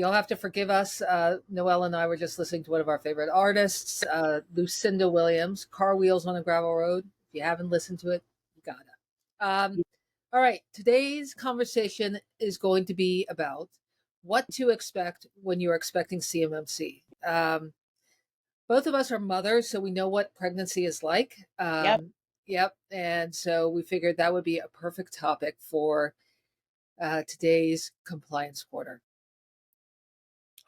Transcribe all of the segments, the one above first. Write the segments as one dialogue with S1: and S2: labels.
S1: You'll have to forgive us. Noel and I were just listening to one of our favorite artists, Lucinda Williams, Car Wheels on a Gravel Road. If you haven't listened to it, you gotta. All right. Today's conversation is going to be about what to expect when you're expecting CMMC. Both of us are mothers, so we know what pregnancy is like.
S2: Yep.
S1: Yep. And so we figured that would be a perfect topic for today's compliance quarter.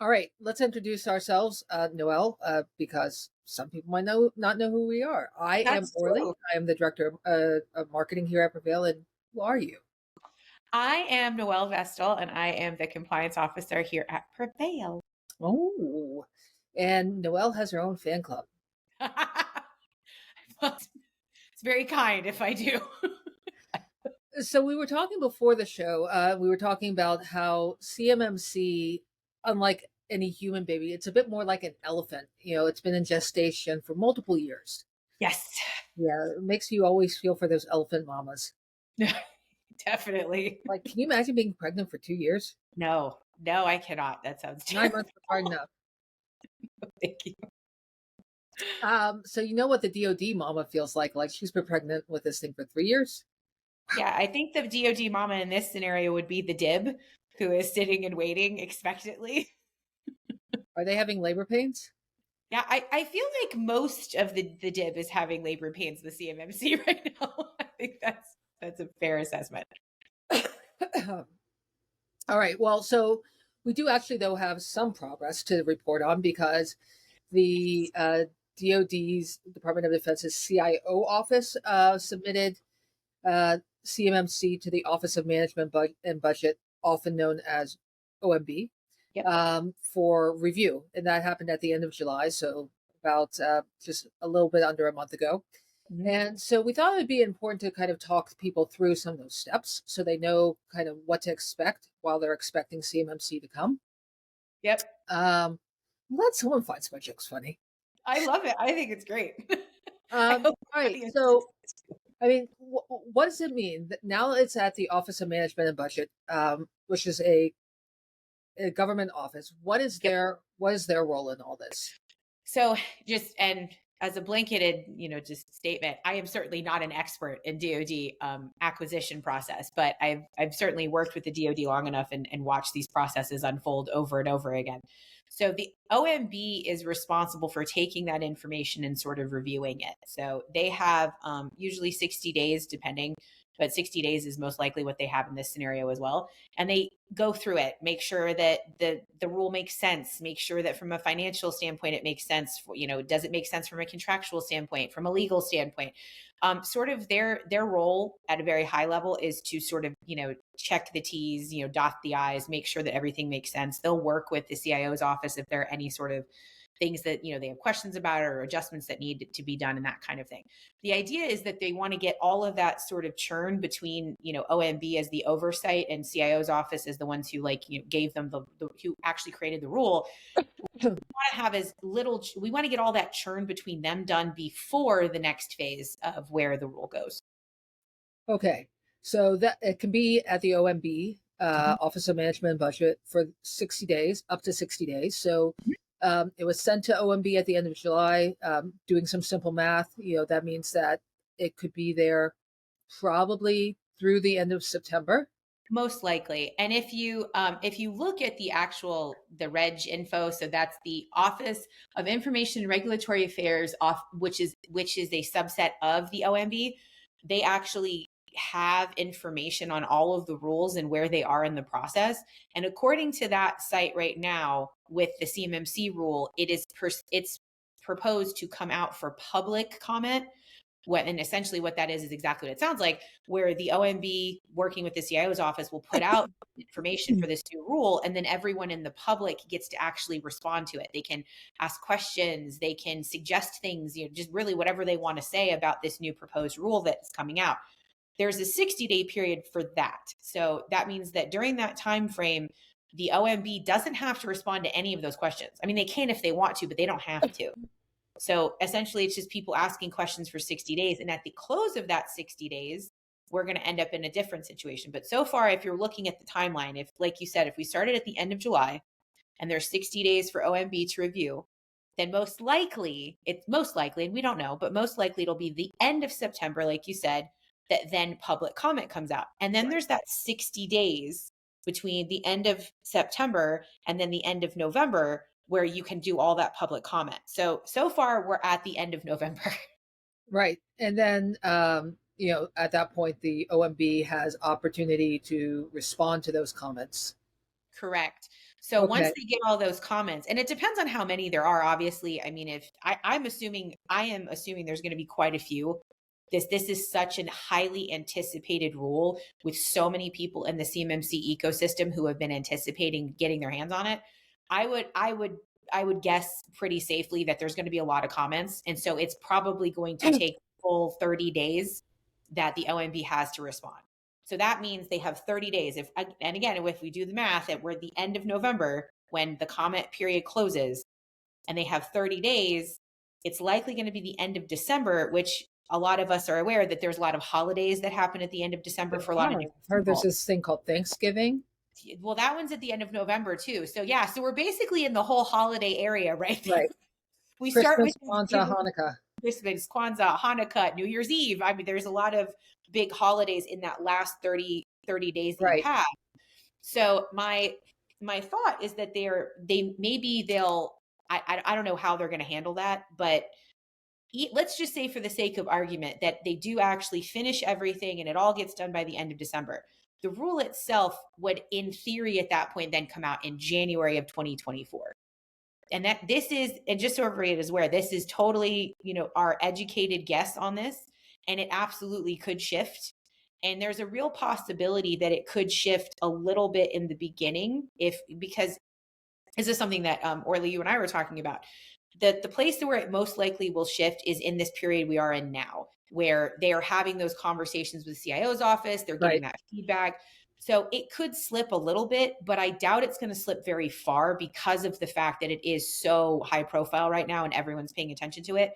S1: All right, let's introduce ourselves, Noel, because some people might not know who we are. I am
S2: That's
S1: Orly.
S2: true.
S1: I am the director of marketing here at Prevail. And who are you?
S2: I am Noel Vestal, and I am the compliance officer here at Prevail.
S1: Oh, and Noel has her own fan club.
S2: It's very kind if I do.
S1: So we were talking before the show. We were talking about how CMMC, unlike any human baby, it's a bit more like an elephant. It's been in gestation for multiple years.
S2: Yes.
S1: Yeah, it makes you always feel for those elephant mamas.
S2: Definitely.
S1: Like, can you imagine being pregnant for 2 years?
S2: No, I cannot. That sounds
S1: 9 months was hard enough.
S2: Thank you.
S1: So you know what the DoD mama feels like? Like she's been pregnant with this thing for 3 years.
S2: Yeah, I think the DoD mama in this scenario would be the DIB, who is sitting and waiting expectantly.
S1: Are they having labor pains?
S2: Yeah, I feel like most of the DIB is having labor pains in the CMMC right now. I think that's a fair assessment.
S1: All right. Well, so we do actually, though, have some progress to report on because the DoD's Department of Defense's CIO office submitted CMMC to the Office of Management and Budget, often known as OMB,
S2: Yep.
S1: for review. And that happened at the end of July, so about just a little bit under a month ago.
S2: Mhm.
S1: And so we thought it would be important to kind of talk people through some of those steps so they know kind of what to expect while they're expecting CMMC to come.
S2: Yep.
S1: Let someone finds my jokes funny.
S2: I love it. I think it's great.
S1: All right. So, I mean, what does it mean that now it's at the Office of Management and Budget, which is a government office? What is their role in all this?
S2: So and as a blanketed, just statement, I am certainly not an expert in DoD acquisition process, but I've certainly worked with the DoD long enough and watched these processes unfold over and over again. So the OMB is responsible for taking that information and sort of reviewing it. So they have usually 60 days, depending, but 60 days is most likely what they have in this scenario as well. And they go through it, make sure that the rule makes sense, make sure that from a financial standpoint, it makes sense. Does it make sense from a contractual standpoint, from a legal standpoint? Sort of their role at a very high level is to sort of, check the T's, dot the I's, make sure that everything makes sense. They'll work with the CIO's office if there are any sort of things that they have questions about or adjustments that need to be done and that kind of thing. The idea is that they want to get all of that sort of churn between OMB as the oversight and CIO's office as the ones who gave them the who actually created the rule. We want to have we want to get all that churn between them done before the next phase of where the rule goes.
S1: Okay, so that it can be at the OMB, Office of Management and Budget, for 60 days, up to 60 days. So it was sent to OMB at the end of July. Doing some simple math, that means that it could be there probably through the end of September.
S2: Most likely. And if you look at the reg info, so that's the Office of Information and Regulatory Affairs, which is a subset of the OMB, they actually have information on all of the rules and where they are in the process. And according to that site right now, with the CMMC rule, it's proposed to come out for public comment. And essentially what that is exactly what it sounds like, where the OMB working with the CIO's office will put out information for this new rule, and then everyone in the public gets to actually respond to it. They can ask questions, they can suggest things, just really whatever they want to say about this new proposed rule that's coming out. There's a 60-day period for that. So that means that during that time frame, the OMB doesn't have to respond to any of those questions. I mean, they can if they want to, but they don't have to. So essentially, it's just people asking questions for 60 days. And at the close of that 60 days, we're going to end up in a different situation. But so far, if you're looking at the timeline, if, like you said, if we started at the end of July, and there's 60 days for OMB to review, then it's most likely, and we don't know, but most likely it'll be the end of September, like you said, that then public comment comes out. And then
S1: Right.
S2: there's that 60 days between the end of September and then the end of November where you can do all that public comment. So far we're at the end of November.
S1: Right. And then, at that point, the OMB has opportunity to respond to those comments.
S2: Correct. So once
S1: Okay.
S2: they get all those comments, and it depends on how many there are, obviously. I mean, if I am assuming there's going to be quite a few. This is such a highly anticipated rule with so many people in the CMMC ecosystem who have been anticipating getting their hands on it. I would guess pretty safely that there's going to be a lot of comments, and so it's probably going to take full 30 days that the OMB has to respond. So that means they have 30 days. And again, if we do the math, we're at the end of November when the comment period closes, and they have 30 days, it's likely going to be the end of December, which a lot of us are aware that there's a lot of holidays that happen at the end of December
S1: There
S2: for a lot of
S1: are.
S2: different
S1: I heard there's
S2: people.
S1: this thing called Thanksgiving.
S2: Well, that one's at the end of November too. So yeah, so we're basically in the whole holiday area right there.
S1: Right.
S2: We start with
S1: Christmas, Kwanzaa,
S2: Thanksgiving,
S1: Hanukkah.
S2: Christmas, Kwanzaa, Hanukkah, New Year's Eve. I mean, there's a lot of big holidays in that last 30 days that you
S1: Right.
S2: have. So my thought is that I don't know how they're going to handle that, but let's just say for the sake of argument that they do actually finish everything and it all gets done by the end of December. The rule itself would, in theory, at that point then come out in January of 2024. And and just so everybody is aware, this is totally, our educated guess on this, and it absolutely could shift. And there's a real possibility that it could shift a little bit in the beginning, because this is something that Orly, you and I were talking about. The place where it most likely will shift is in this period we are in now, where they are having those conversations with the CIO's office, they're getting
S1: Right.
S2: that feedback. So it could slip a little bit, but I doubt it's going to slip very far because of the fact that it is so high profile right now and everyone's paying attention to it.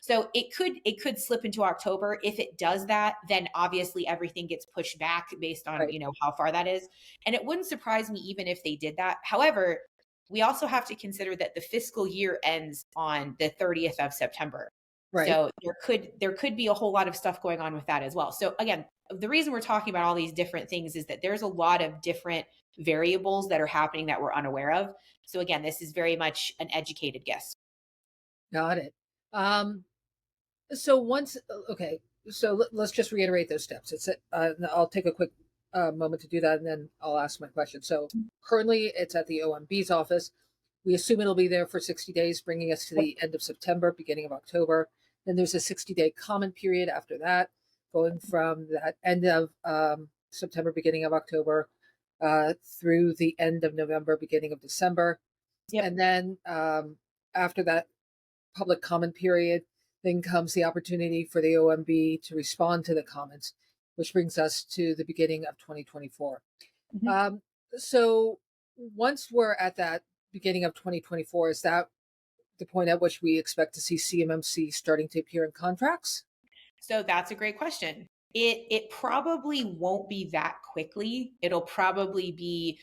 S2: So it could slip into October. If it does that, then obviously everything gets pushed back based on,
S1: Right.
S2: how far that is. And it wouldn't surprise me even if they did that. However, we also have to consider that the fiscal year ends on the 30th of September.
S1: Right.
S2: So there could be a whole lot of stuff going on with that as well. So again, the reason we're talking about all these different things is that there's a lot of different variables that are happening that we're unaware of. So again, this is very much an educated guess.
S1: Got it. Um, so once, okay, so let's just reiterate those steps. I'll take a quick moment to do that, and then I'll ask my question. So currently, it's at the OMB's office. We assume it'll be there for 60 days, bringing us to the end of September, beginning of October. Then there's a 60-day comment period after that, going from that end of September, beginning of October, through the end of November, beginning of December.
S2: Yep.
S1: And then after that public comment period, then comes the opportunity for the OMB to respond to the comments, which brings us to the beginning of 2024.
S2: Mm-hmm.
S1: So once we're at that beginning of 2024, is that the point at which we expect to see CMMC starting to appear in contracts?
S2: So that's a great question. It probably won't be that quickly. It'll probably be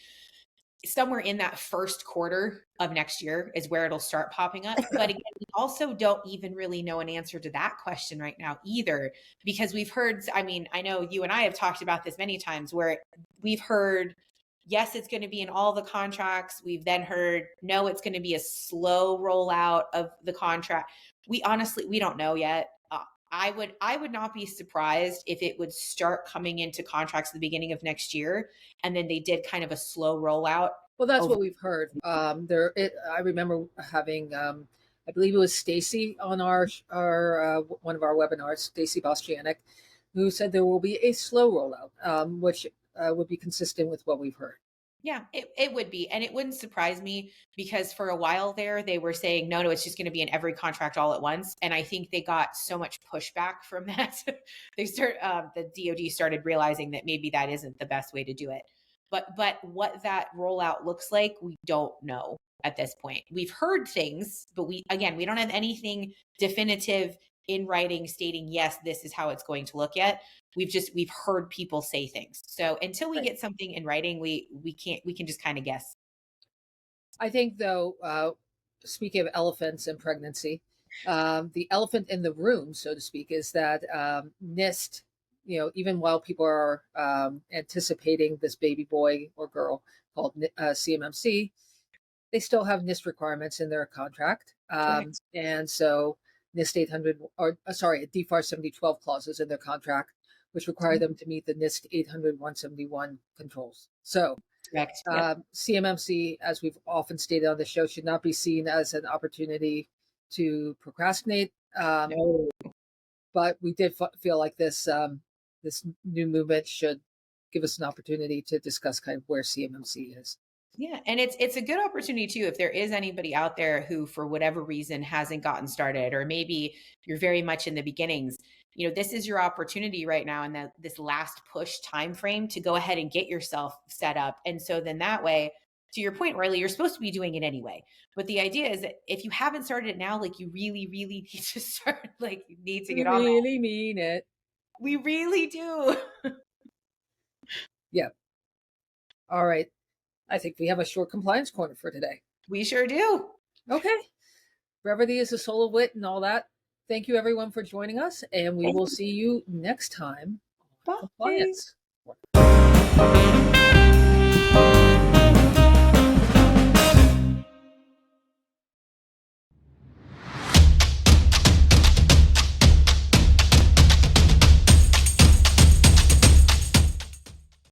S2: somewhere in that first quarter of next year is where it'll start popping up. But again, we also don't even really know an answer to that question right now either, because we've heard, I mean, I know you and I have talked about this many times where we've heard, yes, it's going to be in all the contracts. We've then heard, no, it's going to be a slow rollout of the contract. We don't know yet. I would not be surprised if it would start coming into contracts at the beginning of next year, and then they did kind of a slow rollout.
S1: Well, that's
S2: over-
S1: what we've heard. I remember having, I believe it was Stacy on our one of our webinars, Stacy Bostianic, who said there will be a slow rollout, which would be consistent with what we've heard.
S2: Yeah, it would be. And it wouldn't surprise me because for a while there, they were saying, no, it's just going to be in every contract all at once. And I think they got so much pushback from that. The DoD started realizing that maybe that isn't the best way to do it. But what that rollout looks like, we don't know at this point. We've heard things, but we don't have anything definitive in writing stating, yes, this is how it's going to look yet. We've heard people say things. So until we
S1: Right.
S2: get something in writing, we can just kind of guess.
S1: I think, though, speaking of elephants and pregnancy, the elephant in the room, so to speak, is that NIST, even while people are anticipating this baby boy or girl called CMMC, they still have NIST requirements in their contract.
S2: Correct.
S1: And so NIST 800, or sorry, DFAR 7012 clauses in their contract, which require them to meet the NIST 800 171 controls. So
S2: Correct. Yep.
S1: CMMC, as we've often stated on the show, should not be seen as an opportunity to procrastinate.
S2: No.
S1: But we did feel like this new movement should give us an opportunity to discuss kind of where CMMC is.
S2: Yeah, and it's a good opportunity too if there is anybody out there who for whatever reason hasn't gotten started, or maybe you're very much in the beginnings. This is your opportunity right now in this last push time frame to go ahead and get yourself set up. And so then that way, to your point, Riley, you're supposed to be doing it anyway. But the idea is that if you haven't started it now, like you really, really need to start, like you need to
S1: We
S2: get on that.
S1: really mean it.
S2: We really do.
S1: Yeah. All right. I think we have a short compliance corner for today.
S2: We sure do.
S1: Okay. Brevity is the soul of wit and all that. Thank you, everyone, for joining us, and we will see you next time on
S2: Bye.
S1: Compliance.